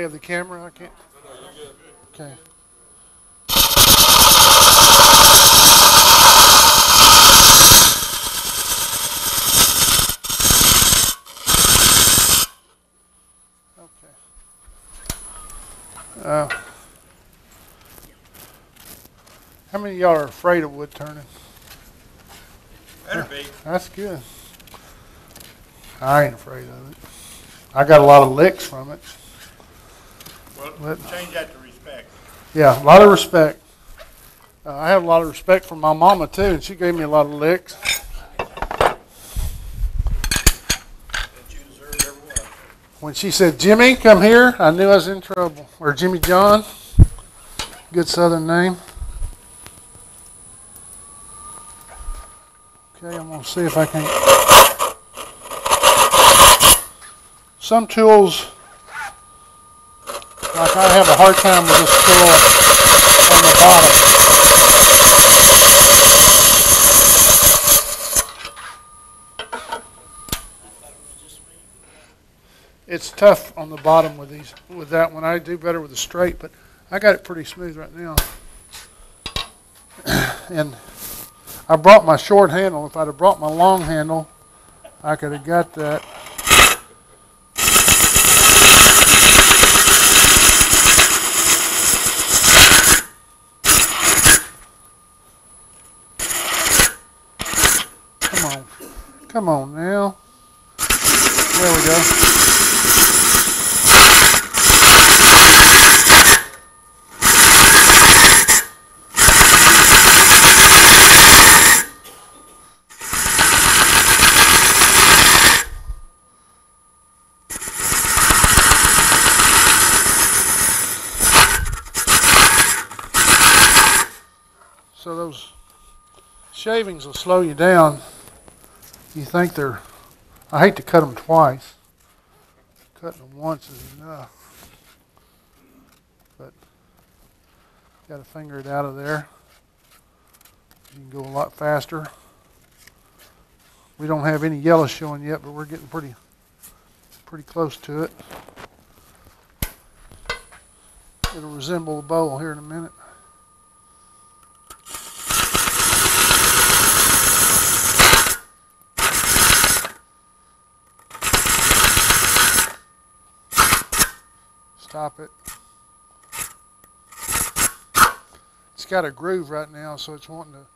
way of the camera? I can't. Okay. How many of y'all are afraid of wood turning? Better be. That's good. I ain't afraid of it. I got a lot of licks from it. Well, change that to respect. Yeah, a lot of respect. I have a lot of respect for my mama too, and she gave me a lot of licks. That you deserve every one. When she said, "Jimmy, come here," I knew I was in trouble. Or Jimmy John, good Southern name. Okay, I'm going to see if I can. Some tools, like I have a hard time with this tool on the bottom. It's tough on the bottom with these. With that one, I do better with the straight, but I got it pretty smooth right now. And I brought my short handle. If I'd have brought my long handle, I could have got that. Come on. Come on now. There we go. So those shavings will slow you down. You think they're, I hate to cut them twice. Cutting them once is enough. But got to finger it out of there. You can go a lot faster. We don't have any yellow showing yet, but we're getting pretty close to it. It'll resemble a bowl here in a minute. Stop it. It's got a groove right now, so it's wanting to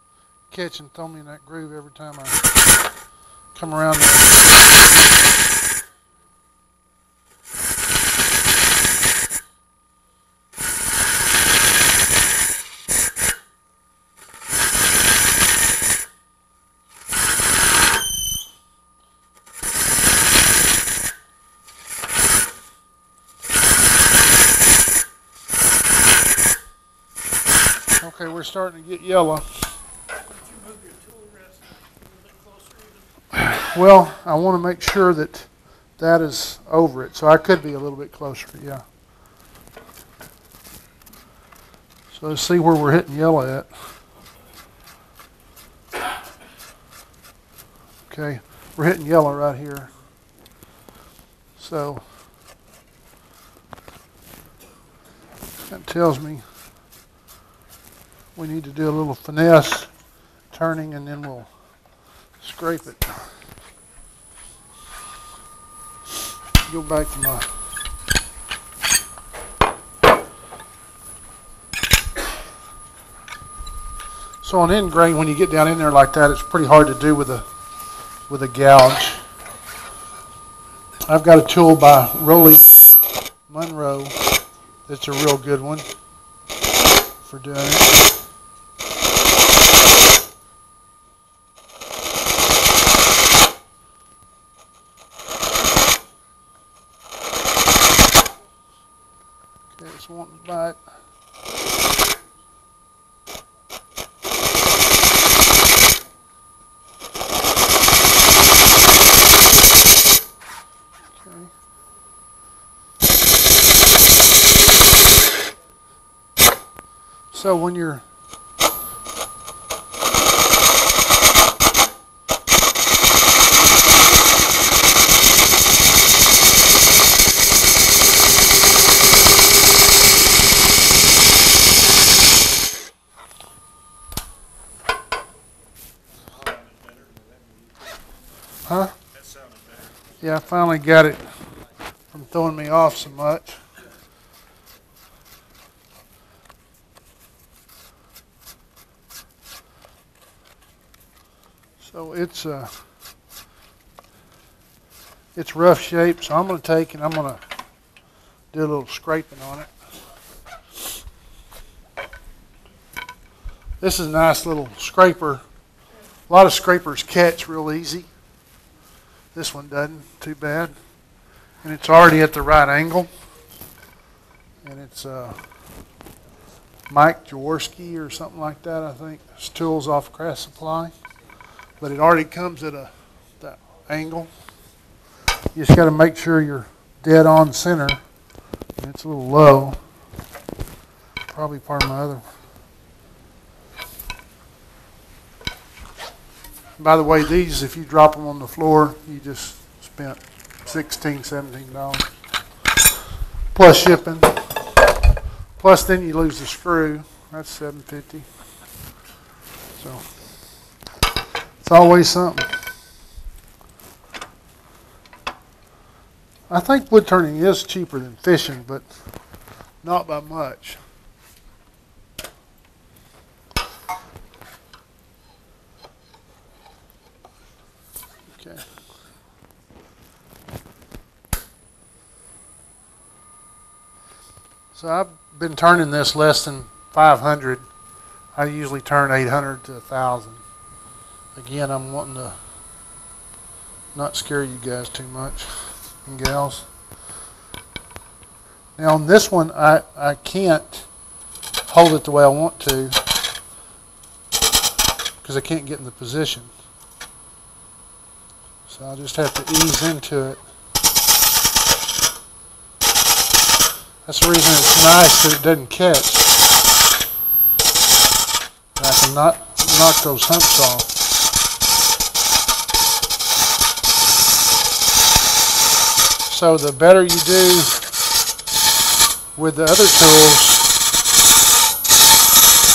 catch and throw me in that groove every time I come around there. Okay, we're starting to get yellow. Well, I want to make sure that that is over it, so I could be a little bit closer, yeah. So let's see where we're hitting yellow at. Okay, we're hitting yellow right here. So that tells me we need to do a little finesse turning, and then we'll scrape it. Go back to my so on end grain, when you get down in there like that, it's pretty hard to do with a gouge. I've got a tool by Rolly Monroe that's a real good one for doing it. It's wanting to bite. Okay. So when you're Huh? That sounded better. Yeah, I finally got it from throwing me off so much. So it's rough shape, so I'm going to take and I'm going to do a little scraping on it. This is a nice little scraper. A lot of scrapers catch real easy. This one doesn't, too bad. And it's already at the right angle. And it's Mike Jaworski or something like that, I think. It's tools off Craft Supply. But it already comes at that angle. You just got to make sure you're dead on center. And it's a little low. Probably part of my other. By the way, these, if you drop them on the floor, you just spent $16, $17 plus shipping. Plus, then you lose the screw. That's $7.50. So it's always something. I think wood turning is cheaper than fishing, but not by much. Okay. So I've been turning this less than 500. I usually turn 800 to 1,000. Again, I'm wanting to not scare you guys too much and gals. Now on this one, I can't hold it the way I want to because I can't get in the position. So I'll just have to ease into it. That's the reason it's nice that it doesn't catch. And I can knock those humps off. So the better you do with the other tools,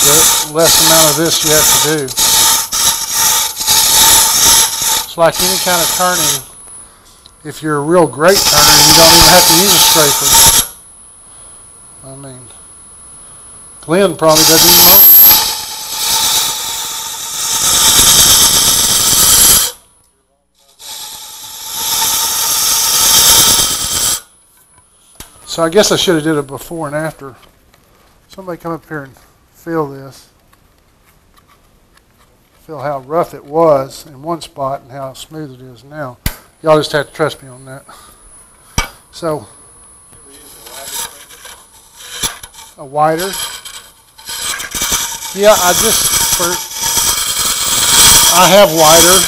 the less amount of this you have to do. It's like any kind of turning. If you're a real great turner, you don't even have to use a scraper. I mean, Glenn probably doesn't even own it. So I guess I should have did it before and after. Somebody come up here and feel this. Feel how rough it was in one spot and how smooth it is now. Y'all just have to trust me on that. So, a wider. Yeah, I have wider.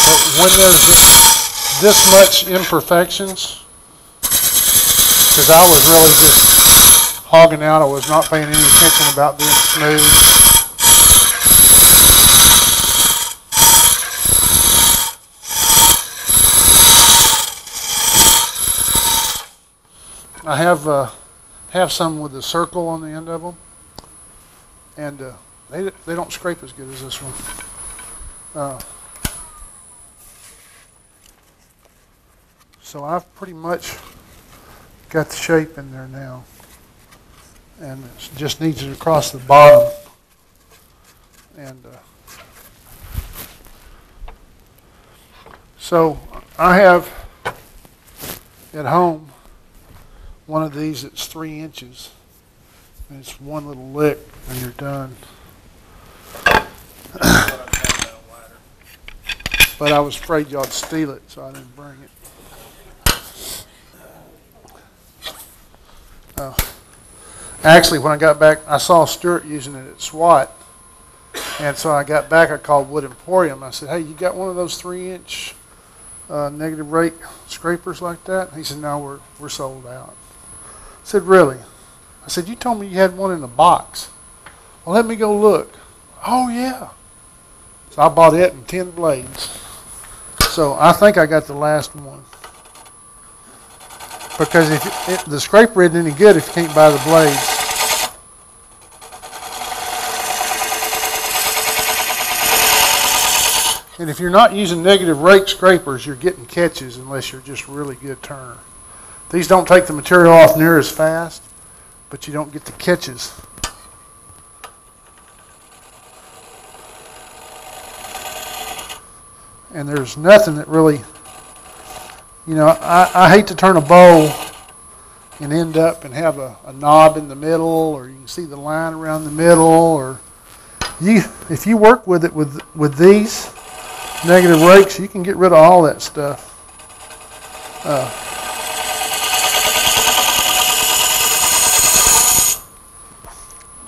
But when there's this much imperfections, because I was really just hogging out, I was not paying any attention about being smooth. I have some with a circle on the end of them, and they don't scrape as good as this one. So I've pretty much got the shape in there now, and it just needs it across the bottom. And so I have at home one of these that's 3 inches, and it's one little lick and you're done. But I was afraid y'all'd steal it, so I didn't bring it. Actually, when I got back, I saw Stuart using it at SWAT, and so I got back, I called Wood Emporium. I said, hey, you got one of those 3-inch negative rake scrapers like that? He said, no, we're sold out. I said, really? I said, you told me you had one in a box. Well, let me go look. Oh, yeah. So I bought it and 10 blades. So I think I got the last one. Because if the scraper isn't any good if you can't buy the blades. And if you're not using negative rake scrapers, you're getting catches unless you're just a really good turner. These don't take the material off near as fast, but you don't get the catches. And there's nothing that really, you know, I hate to turn a bowl and end up and have a knob in the middle, or you can see the line around the middle, or if you work with it with these negative rakes, you can get rid of all that stuff.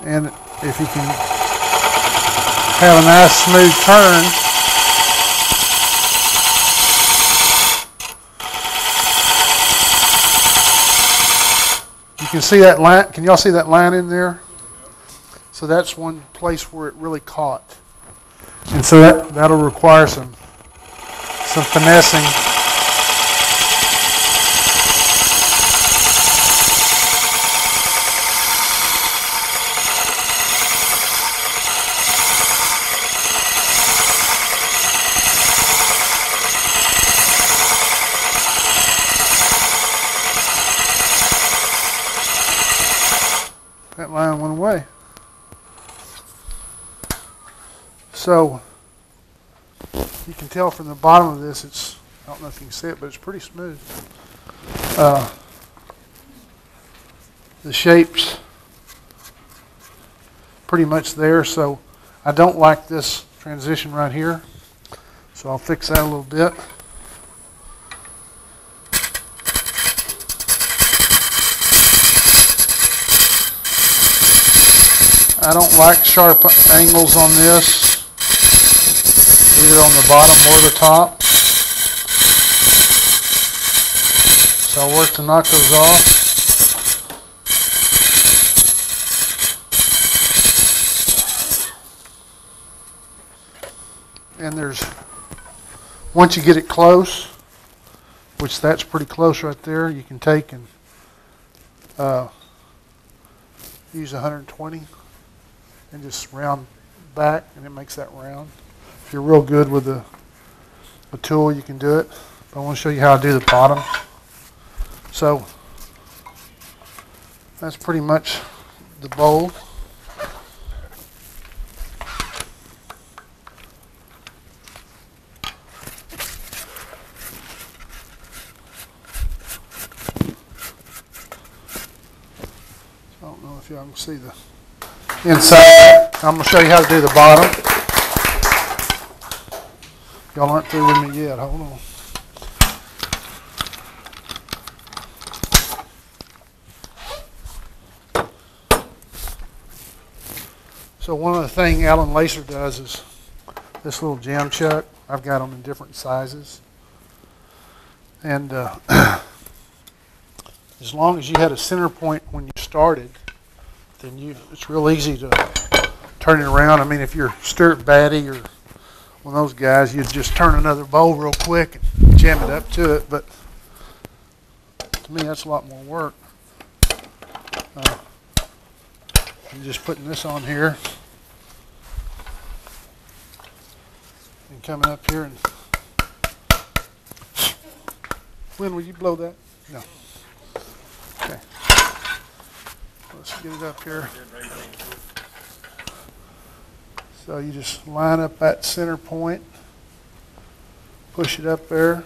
And if you can have a nice smooth turn, you can see that line. Can y'all see that line in there? So that's one place where it really caught. And so that'll require some finessing. That line went away. So you can tell from the bottom of this, I don't know if you can see it, but it's pretty smooth. The shape's pretty much there, so I don't like this transition right here. So I'll fix that a little bit. I don't like sharp angles on this, either on the bottom or the top. So I'll work to knock those off. And once you get it close, which that's pretty close right there, you can take and use 120 and just round back, and it makes that round. If you're real good with a tool, you can do it. But I want to show you how to do the bottom. So that's pretty much the bowl. I don't know if y'all can see the inside. I'm going to show you how to do the bottom. Y'all aren't through with me yet. Hold on. So one of the things Alan Lacer does is this little jam chuck. I've got them in different sizes. And as long as you had a center point when you started, then it's real easy to turn it around. I mean, if you're Stuart Batty or one of those guys, you'd just turn another bowl real quick and jam it up to it. But to me, that's a lot more work. I'm just putting this on here and coming up here and Lynn, will you blow that? No. Okay. Let's get it up here. So you just line up that center point, push it up there.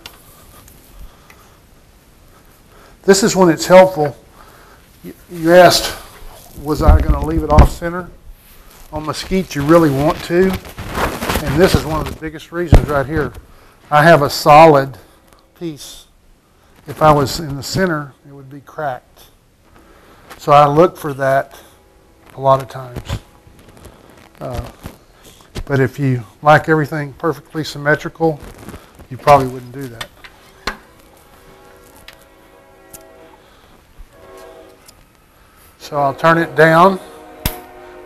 This is when it's helpful. You asked, was I going to leave it off center? On Mesquite, you really want to. And this is one of the biggest reasons right here. I have a solid piece. If I was in the center, it would be cracked. So I look for that a lot of times. But if you like everything perfectly symmetrical, you probably wouldn't do that. So I'll turn it down,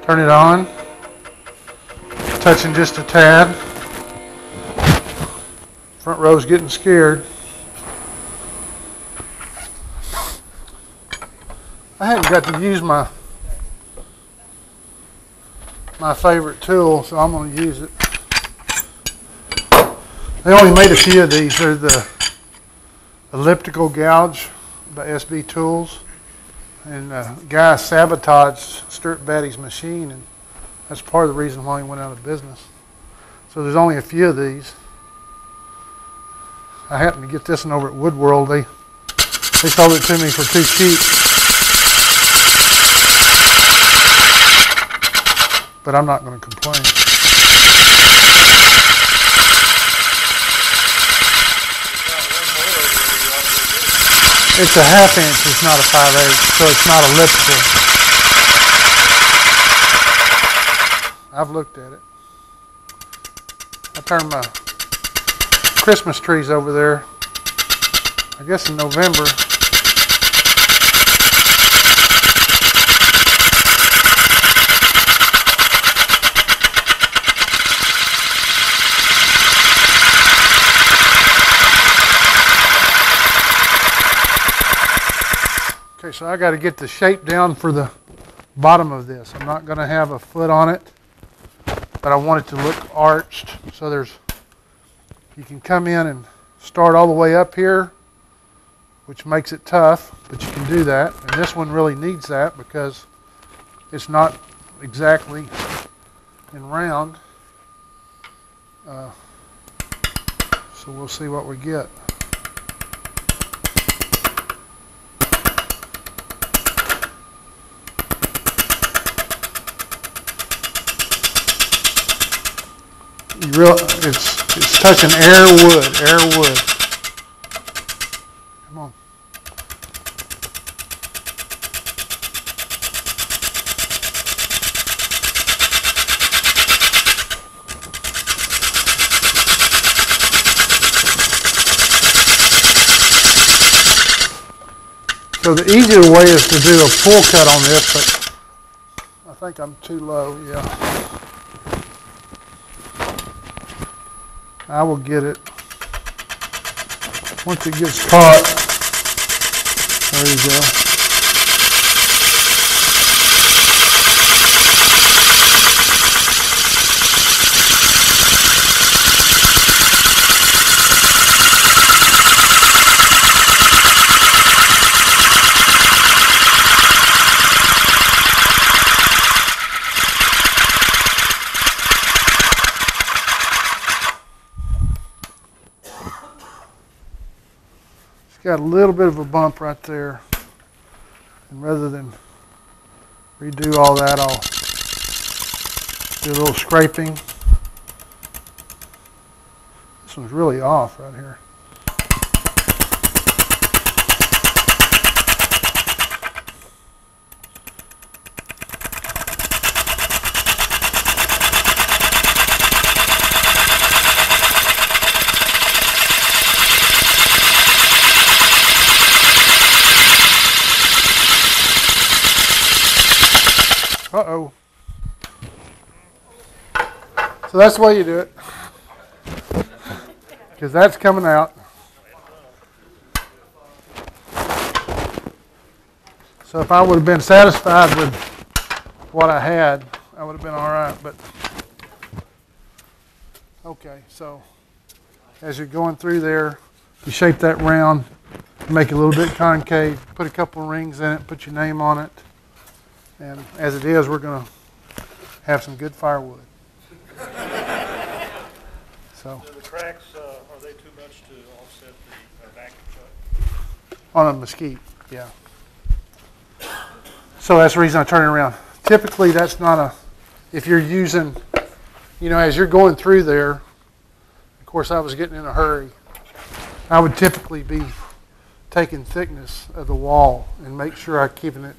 turn it on, touching just a tad. Front row's getting scared. I haven't got to use my favorite tool, so I'm going to use it. They only made a few of these. They're the elliptical gouge by SB Tools. And the guy sabotaged Stuart Batty's machine, and that's part of the reason why he went out of business. So there's only a few of these. I happened to get this one over at Wood World. They sold it to me for too cheap. But I'm not going to complain. It's a 1/2 inch, it's not a 5/8, so it's not elliptical. I've looked at it. I turned my Christmas trees over there, I guess in November. Okay, so I got to get the shape down for the bottom of this. I'm not going to have a foot on it, but I want it to look arched. So you can come in and start all the way up here, which makes it tough, but you can do that. And this one really needs that because it's not exactly in round. So we'll see what we get. It's touching air wood. Come on. So the easier way is to do a full cut on this, but I think I'm too low, yeah. I will get it once it gets caught. There you go. Got a little bit of a bump right there, and rather than redo all that, I'll do a little scraping. This one's really off right here. Uh-oh. So that's the way you do it. Because that's coming out. So if I would have been satisfied with what I had, I would have been all right. But okay, so as you're going through there, you shape that round, make it a little bit concave, put a couple of rings in it, put your name on it. And as it is, we're going to have some good firewood. So the cracks, are they too much to offset the vacuum chuck? On a Mesquite, yeah. So that's the reason I turn it around. Typically, that's not a, if you're using, as you're going through there, of course, I was getting in a hurry. I would typically be taking thickness of the wall and make sure I'm keeping it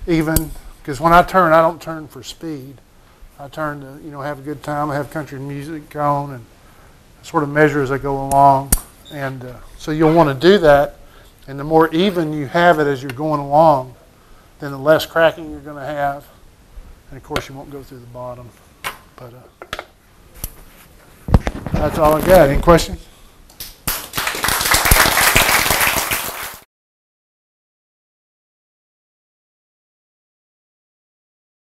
even, because when I turn, I don't turn for speed. I turn to, have a good time. I have country music on and sort of measure as I go along. And so you'll want to do that. And the more even you have it as you're going along, then the less cracking you're going to have. And of course, you won't go through the bottom. But that's all I got. Any questions?